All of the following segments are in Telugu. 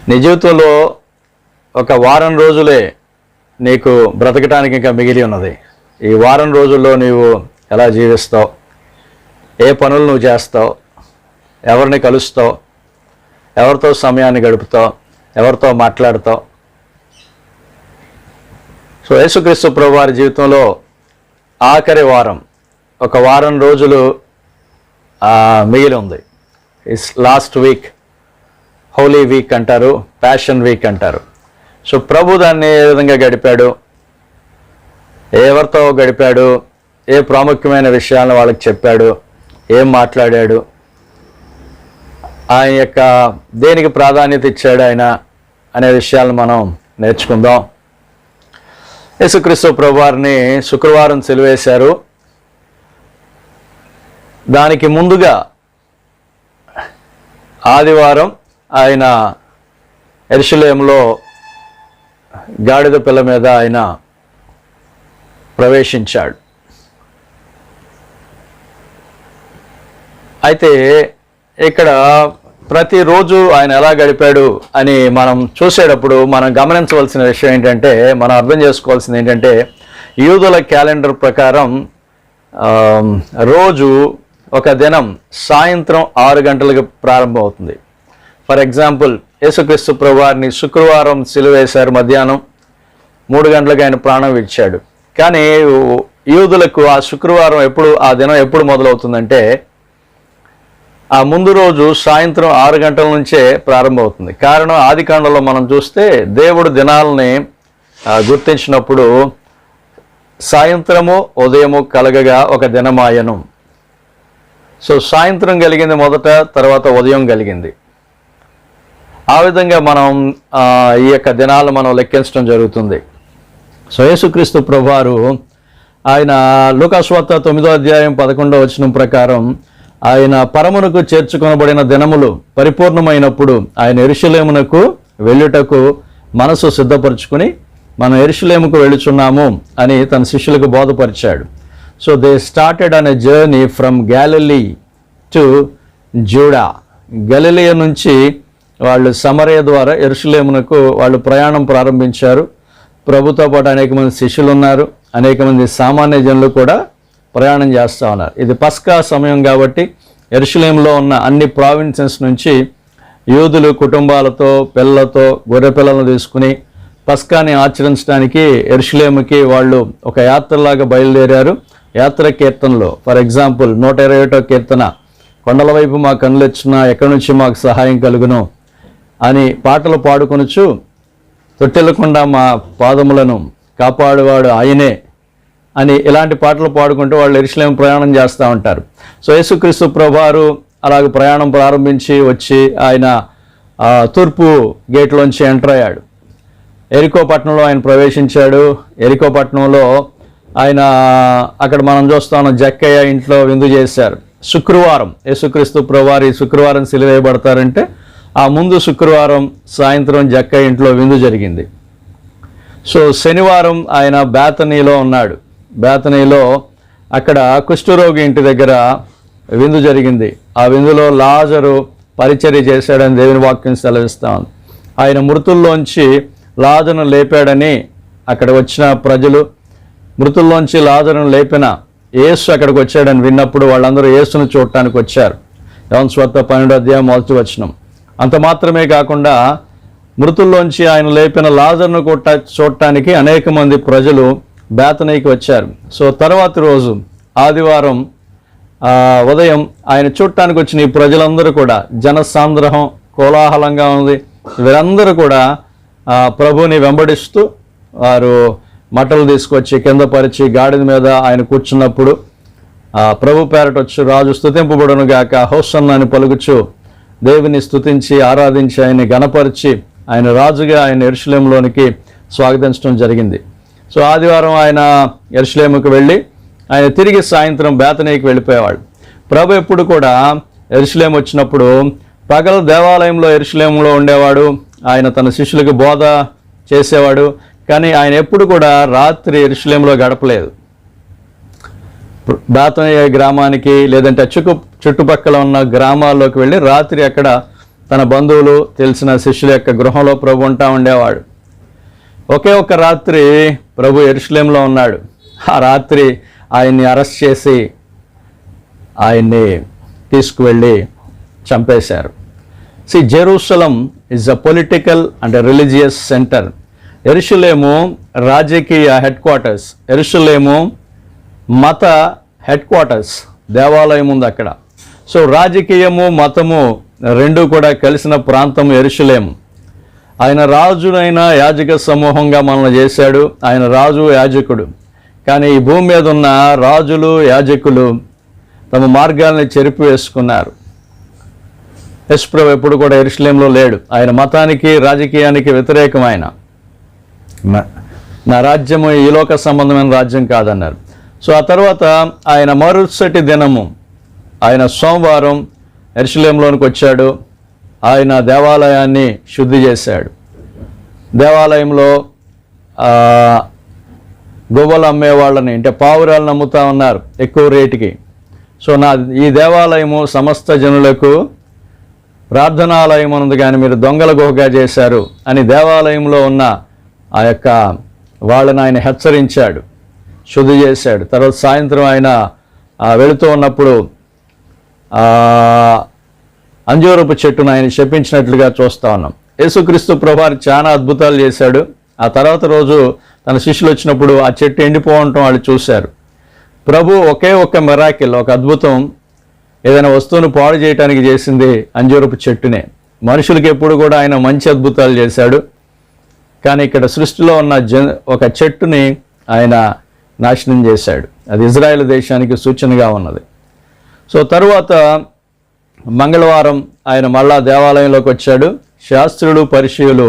నీ జీవితంలో ఒక వారం రోజులే నీకు బ్రతకటానికి ఇంకా మిగిలి ఉన్నది. ఈ వారం రోజుల్లో నీవు ఎలా జీవిస్తావు, ఏ పనులు నువ్వు చేస్తావు, ఎవరిని కలుస్తావు, ఎవరితో సమయాన్ని గడుపుతావు, ఎవరితో మాట్లాడతావు. సో యేసుక్రీస్తు ప్రభువారి జీవితంలో ఆఖరి వారం, ఒక వారం రోజులు మిగిలి ఉంది. It's last week, holy week అంటారు, ప్యాషన్ వీక్ అంటారు. సో ప్రభు దాన్ని ఏ విధంగా గడిపాడు, ఎవరితో గడిపాడు, ఏ ప్రాముఖ్యమైన విషయాలను వాళ్ళకి చెప్పాడు, ఏం మాట్లాడాడు, ఆయన యొక్క దేనికి ప్రాధాన్యత ఇచ్చాడు ఆయన అనే విషయాలను మనం నేర్చుకుందాం. యేసుక్రీస్తు ప్రభువారిని శుక్రవారం సిలువేశారు. దానికి ముందుగా ఆదివారం ఆయన యెరూషలేములో గాడిద పిల్ల మీద ఆయన ప్రవేశించాడు. అయితే ఇక్కడ ప్రతిరోజు ఆయన ఎలా గడిపాడు అని మనం చూసేటప్పుడు మనం గమనించవలసిన విషయం ఏంటంటే, మనం అర్థం చేసుకోవాల్సింది ఏంటంటే, యూదుల క్యాలెండర్ ప్రకారం రోజు ఒక దినం సాయంత్రం 6 గంటలకు ప్రారంభమవుతుంది. ఫర్ ఎగ్జాంపుల్, యేసుక్రీస్తు ప్రభువారిని శుక్రవారం సిలువేశారు, మధ్యాహ్నం 3 గంటలకు ఆయన ప్రాణం విడిచాడు. కానీ యూదులకు ఆ శుక్రవారం ఆ దినం ఎప్పుడు మొదలవుతుందంటే, ఆ ముందు రోజు సాయంత్రం 6 గంటల నుంచే ప్రారంభమవుతుంది. కారణం, ఆదికాండంలో మనం చూస్తే దేవుడు దినాలని గుర్తించినప్పుడు సాయంత్రము ఉదయము కలగగా ఒక దినమాయను. సో సాయంత్రం కలిగింది మొదట, తర్వాత ఉదయం కలిగింది. ఆ విధంగా మనం ఈ యొక్క దినాలను మనం లెక్కించడం జరుగుతుంది. సో యేసుక్రీస్తు ప్రభువారు ఆయన లూకాసు వార్త 9వ అధ్యాయం 11వ వచనం ప్రకారం ఆయన పరమునకు చేర్చుకొనబడిన దినములు పరిపూర్ణమైనప్పుడు ఆయన యెరూషలేమునకు వెళ్ళుటకు మనసు సిద్ధపరచుకుని మనం యెరూషలేముకు వెళుచున్నాము అని తన శిష్యులకు బోధపరిచాడు. So they started on a journey from Galilee to Judah. గలిలయ నుంచి వాళ్ళు సమరయ ద్వారా యెరూషలేమునకు వాళ్ళు ప్రయాణం ప్రారంభించారు. ప్రభుతో పాటు అనేక మంది శిష్యులు ఉన్నారు, అనేక మంది సామాన్య జనులు కూడా ప్రయాణం చేస్తూ ఉన్నారు. ఇది పస్కా సమయం కాబట్టి యెరూషలేములో ఉన్న అన్ని ప్రావిన్సెస్ నుంచి యూదులు కుటుంబాలతో పిల్లలతో గొర్రె పిల్లలను తీసుకుని పస్కాని ఆచరించడానికి యెరూషలేముకి వాళ్ళు ఒక యాత్రలాగా బయలుదేరారు. యాత్ర కీర్తనలో ఫర్ ఎగ్జాంపుల్ 121వ కీర్తన, కొండల వైపు మా కన్నులెచ్చున ఎక్కడి నుంచి మాకు సహాయం కలుగును అని పాటలు పాడుకొనుచు, తొట్టెలకుండా మా పాదములను కాపాడువాడు ఆయనే అని ఇలాంటి పాటలు పాడుకుంటూ వాళ్ళు యెరూషలేము ప్రయాణం చేస్తూ ఉంటారు. సో యేసుక్రీస్తు ప్రభువారు అలాగ ప్రయాణం ప్రారంభించి వచ్చి ఆయన తూర్పు గేట్లోంచి ఎంటర్ అయ్యాడు. ఎరికో పట్టణంలో ఆయన ప్రవేశించాడు. ఎరికో పట్టణంలో ఆయన అక్కడ మనం చూస్తాం జక్కయ్య ఇంట్లో విందు చేశారు. శుక్రవారం యేసుక్రీస్తు ప్రభువారు శుక్రవారం సిలువేయబడతారంటే ఆ ముందు శుక్రవారం సాయంత్రం జక్కయ్య ఇంట్లో విందు జరిగింది. సో శనివారం ఆయన బేతనీలో ఉన్నాడు. బేతనీలో అక్కడ కుష్ఠరోగి ఇంటి దగ్గర విందు జరిగింది. ఆ విందులో లాజరు పరిచర్య చేశాడని దేవుని వాక్యం సెలవిస్తా ఉంది. ఆయన మృతుల్లోంచి లాజరును లేపాడని అక్కడ వచ్చిన ప్రజలు, మృతుల్లోంచి లాజరును లేపిన యేసు అక్కడికి వచ్చాడని విన్నప్పుడు వాళ్ళందరూ యేసును చూడటానికి వచ్చారు. యోహాను సువార్త 12వ అధ్యాయం 1వ వచనం. అంత మాత్రమే కాకుండా మృతుల్లోంచి ఆయన లేపిన లాజరును చూడటానికి అనేక మంది ప్రజలు బేతనీకి వచ్చారు. సో తర్వాతి రోజు ఆదివారం ఉదయం ఆయన చూడటానికి వచ్చిన ఈ ప్రజలందరూ కూడా, జనసాంద్రహం కోలాహలంగా ఉంది, వీరందరూ కూడా ప్రభుని వెంబడిస్తూ వారు మట్టలు తీసుకొచ్చి కింద పరిచి గాడిద మీద ఆయన కూర్చున్నప్పుడు ప్రభు పేరట వచ్చి రాజు స్తుతింపబడును గాక హోసన్నా అని పలుకుచు దేవుని స్తుతించి ఆరాధించి ఆయన్ని గణపరిచి ఆయన రాజుగా ఆయన యెరూషలేములోనికి స్వాగతించడం జరిగింది. సో ఆదివారం ఆయన యెరూషలేముకు వెళ్ళి ఆయన తిరిగి సాయంత్రం బేతనీకి వెళ్ళిపోయేవాడు. ప్రభు ఎప్పుడు కూడా యెరూషలేము వచ్చినప్పుడు పగలు దేవాలయంలో యెరూషలేములో ఉండేవాడు. ఆయన తన శిష్యులకు బోధ చేసేవాడు. కానీ ఆయన ఎప్పుడు కూడా రాత్రి యెరూషలేములో గడపలేదు. బేతనీయ గ్రామానికి లేదంటే చుట్టుపక్కల ఉన్న గ్రామాల్లోకి వెళ్ళి రాత్రి అక్కడ తన బంధువులు తెలిసిన శిష్యుల యొక్క గృహంలో ప్రభు ఉంటా ఉండేవాడు. ఒకే ఒక్క రాత్రి ప్రభు యెరూషలేములో ఉన్నాడు. ఆ రాత్రి ఆయన్ని అరెస్ట్ చేసి ఆయన్ని తీసుకువెళ్ళి చంపేశారు. Jerusalem is a political and religious centre. యెరూషలేము రాజకీయ హెడ్ క్వార్టర్స్, యెరూషలేము మత హెడ్ క్వార్టర్స్, దేవాలయం ఉంది అక్కడ. సో రాజకీయము మతము రెండు కూడా కలిసిన ప్రాంతం యెరూషలేము. ఆయన రాజునైన యాజక సమూహంగా మనల్ని చేశాడు. ఆయన రాజు యాజకుడు. కానీ ఈ భూమి మీద ఉన్న రాజులు యాజకులు తమ మార్గాల్ని చెరిపివేసుకున్నారు. యేసుప్రభు ఎప్పుడు కూడా యెరూషలేములో లేడు. ఆయన మతానికి రాజకీయానికి వ్యతిరేకమైన, నా రాజ్యము ఈ లోక సంబంధమైన రాజ్యం కాదన్నారు. సో ఆ తర్వాత ఆయన మరుసటి దినము, ఆయన సోమవారం యెరూషలేములోనికి వచ్చాడు. ఆయన దేవాలయాన్ని శుద్ధి చేశాడు. దేవాలయంలో గువ్వలు అమ్మేవాళ్ళని, అంటే పావురాలను అమ్ముతా ఉన్నారు ఎక్కువ రేటుకి. సో ఈ దేవాలయము సమస్త జనులకు ప్రార్థనాలయం ఉన్నది, కానీ మీరు దొంగల గుహగా చేశారు అని దేవాలయంలో ఉన్న ఆ యొక్క వాళ్ళని ఆయన హెచ్చరించాడు, శుద్ధి చేశాడు. తర్వాత సాయంత్రం ఆయన వెళుతూ ఉన్నప్పుడు అంజూరపు చెట్టును ఆయన శపించినట్లుగా చూస్తూ ఉన్నాం. యేసుక్రీస్తు ప్రభువారు చాలా అద్భుతాలు చేశాడు. ఆ తర్వాత రోజు తన శిష్యులు వచ్చినప్పుడు ఆ చెట్టు ఎండిపోవటం వాళ్ళు చూశారు. ప్రభు ఒకే ఒక్క మిరాకిల్, ఒక అద్భుతం, ఏదైనా వస్తువును పాడు చేయడానికి చేసింది అంజూరపు చెట్టునే. మనుషులకి ఎప్పుడు కూడా ఆయన మంచి అద్భుతాలు చేశాడు. కానీ ఇక్కడ సృష్టిలో ఉన్న ఒక చెట్టుని ఆయన నాశనం చేశాడు. అది ఇజ్రాయెల్ దేశానికి సూచనగా ఉన్నది. సో తరువాత మంగళవారం ఆయన మళ్ళా దేవాలయంలోకి వచ్చాడు. శాస్త్రులు పరిచయులు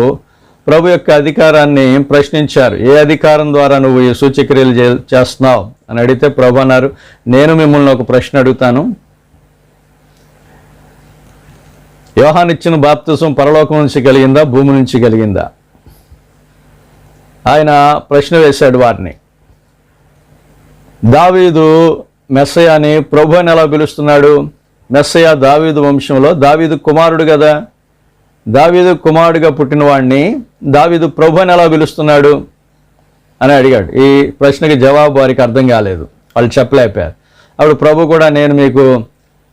ప్రభు యొక్క అధికారాన్ని ప్రశ్నించారు. ఏ అధికారం ద్వారా నువ్వు ఈ సూచక్రియలు చేస్తున్నావు అని అడిగితే ప్రభు అన్నారు, నేను మిమ్మల్ని ఒక ప్రశ్న అడుగుతాను. యోహాను ఇచ్చిన బాప్తిసం పరలోకం నుంచి కలిగిందా, భూమి నుంచి కలిగిందా? ఆయన ప్రశ్న వేశాడు వారిని. దావీదు మెస్సయాని ప్రభు అని ఎలా పిలుస్తున్నాడు? మెస్సయ దావీదు వంశంలో దావీదు కుమారుడు కదా. దావీదు కుమారుడిగా పుట్టిన వాడిని దావీదు ప్రభు అని ఎలా పిలుస్తున్నాడు అని అడిగాడు. ఈ ప్రశ్నకి జవాబు వారికి అర్థం కాలేదు, వాళ్ళు చెప్పలేకపోయారు. అప్పుడు ప్రభు కూడా నేను మీకు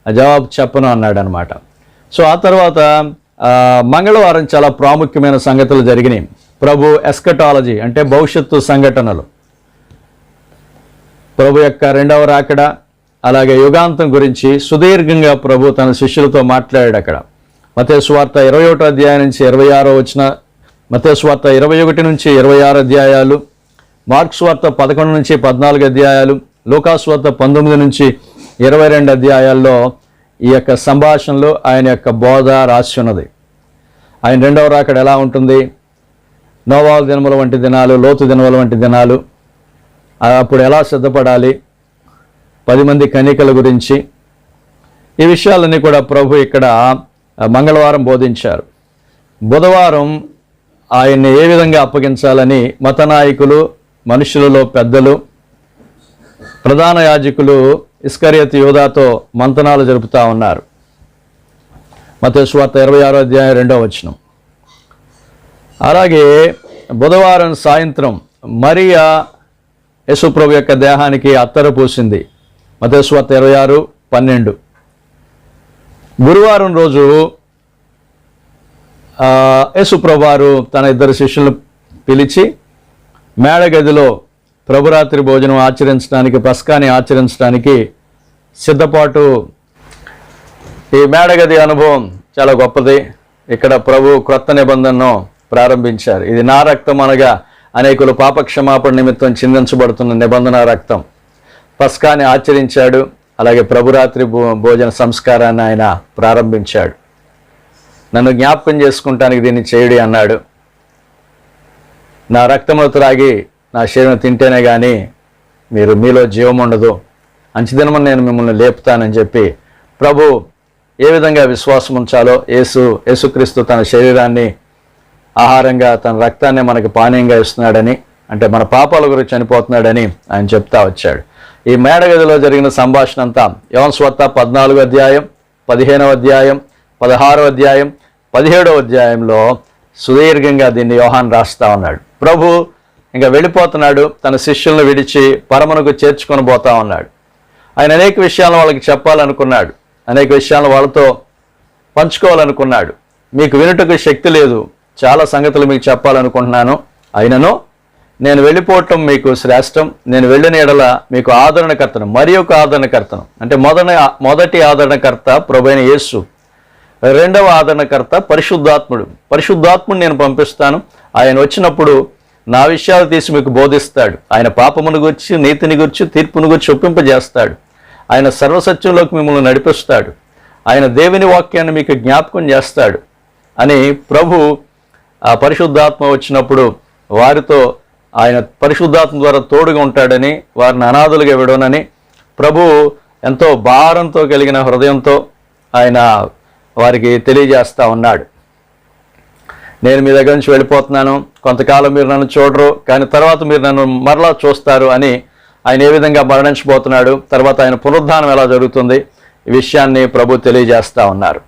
జవాబు చెప్పను అన్నాడు అనమాట. సో ఆ తర్వాత మంగళవారం చాలా ప్రాముఖ్యమైన సంగతులు జరిగినాయి. ప్రభు ఎస్కటాలజీ అంటే భవిష్యత్తు సంఘటనలు, ప్రభు యొక్క రెండవ రాకడ, అలాగే యుగాంతం గురించి సుదీర్ఘంగా ప్రభు తన శిష్యులతో మాట్లాడాడు. అక్కడ మత్తయి సువార్త 21వ అధ్యాయం నుంచి 26వ వచనం, మత్తయి సువార్త 21 నుంచి 26 అధ్యాయాలు, మార్కు సువార్త 11 నుంచి 14 అధ్యాయాలు, లూకా సువార్త 19 నుంచి 22 అధ్యాయాల్లో ఈ యొక్క సంభాషణలు, ఆయన యొక్క బోధ రాసి ఉన్నది. ఆయన రెండవ రాకడ ఎలా ఉంటుంది, నోవాహు దినముల వంటి దినాలు, లోతు దినముల వంటి దినాలు, అప్పుడు ఎలా సిద్ధపడాలి, 10 మంది కన్యకల గురించి, ఈ విషయాలన్నీ కూడా ప్రభు ఇక్కడ మంగళవారం బోధించారు. బుధవారం ఆయన్ని ఏ విధంగా అప్పగించాలని మత నాయకులు, మనుషులలో పెద్దలు, ప్రధాన యాజకులు ఇస్కరియోతు యూదాతో మంతనాలు జరుపుతూ ఉన్నారు. మత్తయి సువార్త 26వ అధ్యాయం 2వ వచనం. అలాగే బుధవారం సాయంత్రం మరియా యేసుప్రభు యొక్క దేహానికి అత్తరు పూసింది. మత్తయి సువార్త 26:12. గురువారం రోజు యేసుప్రభు వారు తన 2 శిష్యులను పిలిచి మేడగదిలో ప్రభురాత్రి భోజనం ఆచరించడానికి, పస్కాని ఆచరించడానికి సిద్ధపాటు. ఈ మేడగది అనుభవం చాలా గొప్పది. ఇక్కడ ప్రభు క్రొత్త నిబంధనను ప్రారంభించారు. ఇది నా రక్తం అనగా అనేకులు పాపక్షమాపణ నిమిత్తం చిందించబడుతున్న నిబంధన రక్తం. పస్కాని ఆచరించాడు. అలాగే ప్రభురాత్రి భోజన సంస్కారాన్ని ఆయన ప్రారంభించాడు. నన్ను జ్ఞాపకం చేసుకుంటానికి దీన్ని చేయుడి అన్నాడు. నా రక్తమును త్రాగి నా శరీరం తింటేనే కానీ మీలో జీవం ఉండదు, అంచెదినమని నేను మిమ్మల్ని లేపుతానని చెప్పి ప్రభు ఏ విధంగా విశ్వాసం ఉంచాలో, యేసుక్రీస్తు తన శరీరాన్ని ఆహారంగా, తన రక్తాన్ని మనకి పానీయంగా ఇస్తున్నాడని, అంటే మన పాపాల గురించి చనిపోతున్నాడని ఆయన చెప్తా వచ్చాడు. ఈ మేడగదిలో జరిగిన సంభాషణ అంతా యోహాను సువార్త 14వ అధ్యాయం, 15వ అధ్యాయం, 16వ అధ్యాయం, 17వ అధ్యాయంలో సుదీర్ఘంగా దీన్ని యోహాను రాస్తా ఉన్నాడు. ప్రభు ఇంకా వెళ్ళిపోతున్నాడు, తన శిష్యులను విడిచి పరమునకు చేర్చుకొని పోతా ఉన్నాడు. ఆయన అనేక విషయాలను వాళ్ళకి చెప్పాలనుకున్నాడు, అనేక విషయాలను వాళ్ళతో పంచుకోవాలనుకున్నాడు. మీకు వినుటకు శక్తి లేదు, చాలా సంగతులు మీకు చెప్పాలనుకుంటున్నాను, అయినను నేను వెళ్ళిపోవటం మీకు శ్రేష్టం. నేను వెళ్ళిన ఎడల మీకు ఆదరణకర్తను, మరి ఒక ఆదరణకర్తను, అంటే మొదటి ఆదరణకర్త ప్రభువైన యేసు, రెండవ ఆదరణకర్త పరిశుద్ధాత్ముడు నేను పంపిస్తాను. ఆయన వచ్చినప్పుడు నా విషయాలు తీసి మీకు బోధిస్తాడు. ఆయన పాపమును గురించి, నీతిని గురించి, తీర్పును గురించి ఒప్పింపజేస్తాడు. ఆయన సర్వసత్యంలోకి మిమ్మల్ని నడిపిస్తాడు. ఆయన దేవుని వాక్యాన్ని మీకు జ్ఞాపకం చేస్తాడు అని ప్రభు ఆ పరిశుద్ధాత్మ వచ్చినప్పుడు వారితో ఆయన పరిశుద్ధాత్మ ద్వారా తోడుగా ఉంటాడని, వారిని అనాథులుగా విడవనని ప్రభు ఎంతో భారంతో కలిగిన హృదయంతో ఆయన వారికి తెలియజేస్తూ ఉన్నాడు. నేను మీ దగ్గర నుంచి వెళ్ళిపోతున్నాను, కొంతకాలం మీరు నన్ను చూడరు, కానీ తర్వాత మీరు నన్ను మరలా చూస్తారు అని ఆయన ఏ విధంగా మరణించబోతున్నాడు, తర్వాత ఆయన పునరుద్ధానం ఎలా జరుగుతుంది, ఈ విషయాన్ని ప్రభు తెలియజేస్తూ ఉన్నారు.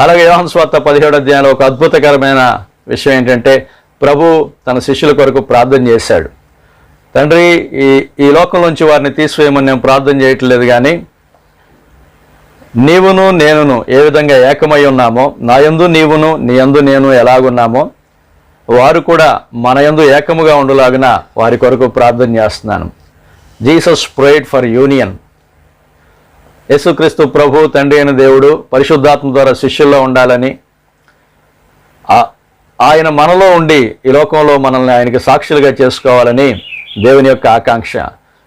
అలాగే యోహాను సువార్త 17వ అధ్యాయంలో ఒక అద్భుతకరమైన విషయం ఏంటంటే, ప్రభు తన శిష్యుల కొరకు ప్రార్థన చేశాడు. తండ్రి, ఈ లోకం నుంచి వారిని తీసివేయమని నేను ప్రార్థన చేయట్లేదు, కానీ నీవును నేనును ఏ విధంగా ఏకమై ఉన్నామో, నా యందు నీవును నీ యందు నేను ఎలాగున్నామో వారు కూడా మన యందు ఏకముగా ఉండులాగిన వారి కొరకు ప్రార్థన చేస్తున్నాను. Jesus prayed for union. యేసుక్రీస్తు ప్రభు తండ్రి అయిన దేవుడు పరిశుద్ధాత్మ ద్వారా శిష్యుల్లో ఉండాలని, ఆయన మనలో ఉండి ఈ లోకంలో మనల్ని ఆయనకి సాక్షులుగా చేసుకోవాలని దేవుని యొక్క ఆకాంక్ష.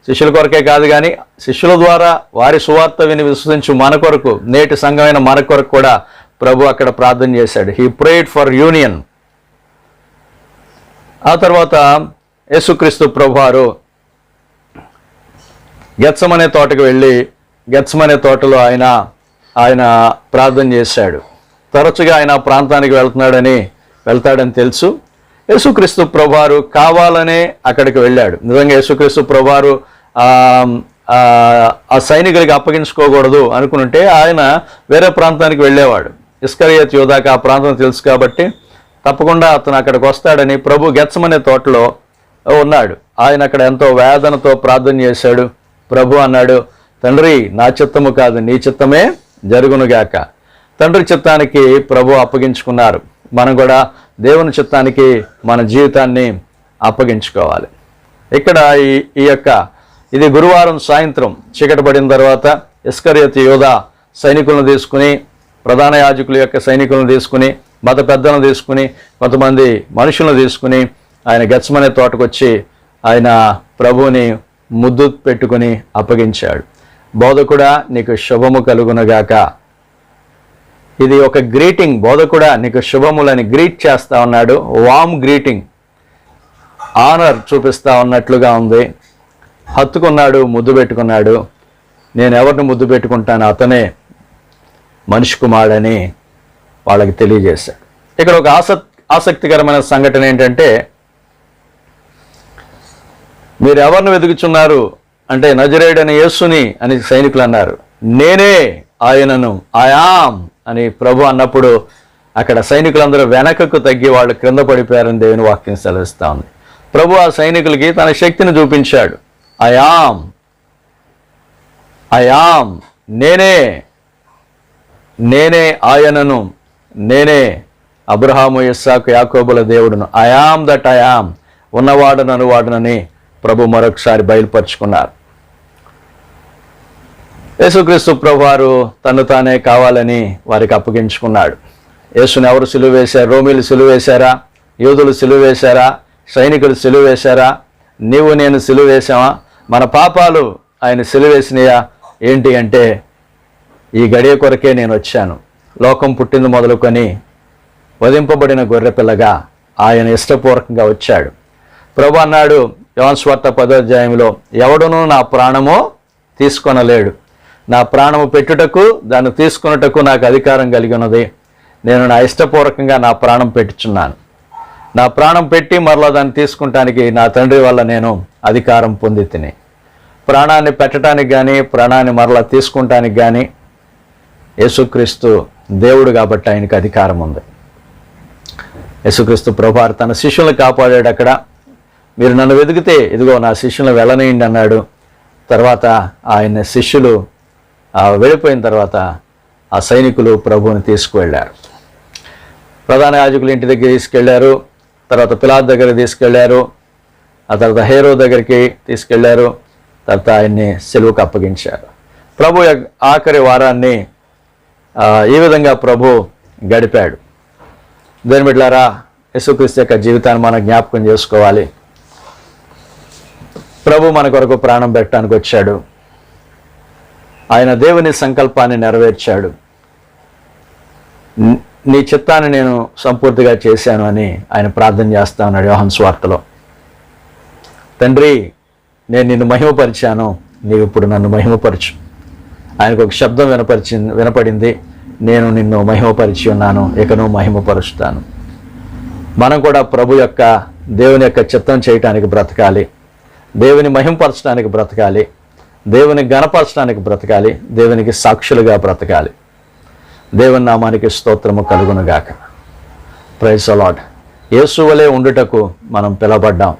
శిష్యుల కొరకే కాదు, కానీ శిష్యుల ద్వారా వారి సువార్త విని విశ్వసించు మన కొరకు, నేటి సంఘమైన మన కొరకు కూడా ప్రభు అక్కడ ప్రార్థన చేశాడు. He prayed for union. ఆ తర్వాత యేసుక్రీస్తు ప్రభువారు గెత్సమనే తోటకు వెళ్ళి గెత్సమనే తోటలో ఆయన ప్రార్థన చేశాడు. తరచుగా ఆయన ప్రాంతానికి వెళ్తాడని తెలుసు. యేసుక్రీస్తు ప్రభువారు కావాలనే అక్కడికి వెళ్ళాడు. నిజంగా యేసుక్రీస్తు ప్రభువారు ఆ సైనికులకి అప్పగించుకోకూడదు అనుకుంటే ఆయన వేరే ప్రాంతానికి వెళ్ళేవాడు. ఇస్కరియోతు యూదాకు ఆ ప్రాంతం తెలుసు కాబట్టి తప్పకుండా అతను అక్కడికి వస్తాడని ప్రభు గెత్సమనే తోటలో ఉన్నాడు. ఆయన అక్కడ ఎంతో వేదనతో ప్రార్థన చేశాడు. ప్రభు అన్నాడు, తండ్రి, నా చిత్తము కాదు నీ చిత్తమే జరుగునుగాక. తండ్రి చిత్తానికి ప్రభు అప్పగించుకున్నారు. మనం కూడా దేవుని చిత్తానికి మన జీవితాన్ని అప్పగించుకోవాలి. ఇక్కడ ఇది గురువారం సాయంత్రం చీకటి పడిన తర్వాత ఇస్కరియోతు యూదా సైనికులను తీసుకుని, ప్రధాన యాజకుల యొక్క సైనికులను తీసుకుని, మత పెద్దలను తీసుకుని, కొంతమంది మనుషులను తీసుకుని ఆయన గెత్సమనే తోటకొచ్చి ఆయన ప్రభువుని ముద్దు పెట్టుకుని అప్పగించాడు. బోధకుడా, నీకు శుభము కలుగునగాక. ఇది ఒక గ్రీటింగ్. బోధకుడా, నీకు శుభములని గ్రీట్ చేస్తా ఉన్నాడు. వామ్ గ్రీటింగ్, ఆనర్ చూపిస్తా ఉన్నట్లుగా ఉంది. హత్తుకున్నాడు, ముద్దు పెట్టుకున్నాడు. నేను ఎవరిని ముద్దు పెట్టుకుంటాను, అతనే మనిషి కుమారుడని వాళ్ళకి తెలియజేశాడు. ఇక్కడ ఒక ఆసక్తికరమైన సంఘటన ఏంటంటే, మీరు ఎవరిని వెతుకుచున్నారు అంటే నజరేయుడైన యేసుని అని సైనికులు అన్నారు. నేనే ఆయనను, ఆయామ్ అని ప్రభు అన్నప్పుడు అక్కడ సైనికులందరూ వెనకకు తగ్గి వాళ్ళు క్రింద పడిపోయారని దేవుని వాక్యం సెలవిస్తా ఉంది. ప్రభు ఆ సైనికులకి తన శక్తిని చూపించాడు. ఆయామ్, నేనే ఆయనను, నేనే అబ్రహాము, ఇస్సాకు, యాకోబుల దేవుడును, ఐయామ్ దట్ ఐయామ్, ఉన్నవాడును అనువాడునని ప్రభు మరొకసారి బయలుపరుచుకున్నారు. యేసుక్రీస్తు ప్రభువారు తను తానే కావాలని వారికి అప్పగించుకున్నాడు. యేసుని ఎవరు సిలువ వేశారు? రోమీలు సిలువ వేశారా? యూదులు సిలువ వేశారా? సైనికులు సిలువ వేశారా? నీవు నేను సిలువ వేశామా? మన పాపాలు ఆయన సిలువ వేసినయా? ఏంటి అంటే, ఈ గడియ కొరకే నేను వచ్చాను. లోకం పుట్టింది మొదలుకొని వధింపబడిన గొర్రెపిల్లగా ఆయన ఇష్టపూర్వకంగా వచ్చాడు. ప్రభు అన్నాడు యోహాను సువార్త 10వ అధ్యాయంలో, ఎవడునూ నా ప్రాణము తీసుకొనలేడు. నా ప్రాణము పెట్టుటకు దాన్ని తీసుకొనుటకు నాకు అధికారం కలిగి ఉన్నది. నేను నా ఇష్టపూర్వకంగా నా ప్రాణం పెట్టుచున్నాను. నా ప్రాణం పెట్టి మరలా దాన్ని తీసుకుంటానికి నా తండ్రి వల్ల నేను అధికారం పొంది తిని, ప్రాణాన్ని పెట్టడానికి కానీ ప్రాణాన్ని మరలా తీసుకుంటానికి కానీ యేసుక్రీస్తు దేవుడు కాబట్టి ఆయనకు అధికారం ఉంది. యేసుక్రీస్తు ప్రభువారు తన శిష్యులను కాపాడాడు. అక్కడ మీరు నన్ను వెతికితే ఇదిగో నా శిష్యులను వెళ్ళనేయండి అన్నాడు. తర్వాత ఆయన శిష్యులు వెళ్ళిపోయిన తర్వాత ఆ సైనికులు ప్రభువుని తీసుకువెళ్ళారు. ప్రధాన యాజకులు ఇంటి దగ్గర తీసుకెళ్లారు. తర్వాత పిలాతు దగ్గరికి తీసుకెళ్లారు. ఆ తర్వాత హేరో దగ్గరికి తీసుకెళ్లారు. తర్వాత ఆయన్ని సిలువకు అప్పగించారు. ప్రభు ఆఖరి వారాన్ని ఈ విధంగా ప్రభు గడిపాడు. దేని బిడ్డలారా, యేసుక్రీస్తు యొక్క జీవితాన్ని మనం జ్ఞాపకం చేసుకోవాలి. ప్రభు మన కొరకు ప్రాణం పెట్టడానికి వచ్చాడు. ఆయన దేవుని సంకల్పాన్ని నెరవేర్చాడు. నీ చిత్తాన్ని నేను సంపూర్తిగా చేశాను అని ఆయన ప్రార్థన చేస్తా ఉన్నాడు యోహాను సువార్తలో. తండ్రి, నేను నిన్ను మహిమపరిచాను, నీవు ఇప్పుడు నన్ను మహిమపరచు. ఆయనకు ఒక శబ్దం వినపడింది, నేను నిన్ను మహిమపరిచి ఉన్నాను, ఇక నువ్వు మహిమపరుస్తాను. మనం కూడా ప్రభు యొక్క దేవుని యొక్క చిత్తం చేయటానికి బ్రతకాలి. దేవుని మహిమపరచడానికి బ్రతకాలి. దేవుని ఘనపరచడానికి బ్రతకాలి. దేవునికి సాక్షులుగా బ్రతకాలి. దేవుని నామానికి స్తోత్రము కలుగునుగాక. Praise the lord. యేసు వలె ఉండుటకు మనం పిలవబడ్డాం.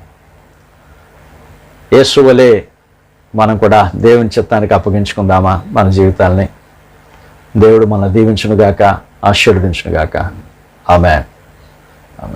యేసు వలె మనం కూడా దేవుని చిత్తానికి అప్పగించుకుందామా మన జీవితాల్ని? దేవుడు మనల్ని దీవించునుగాక, ఆశీర్వదించునుగాక. ఆమేన్. ఆమేన్.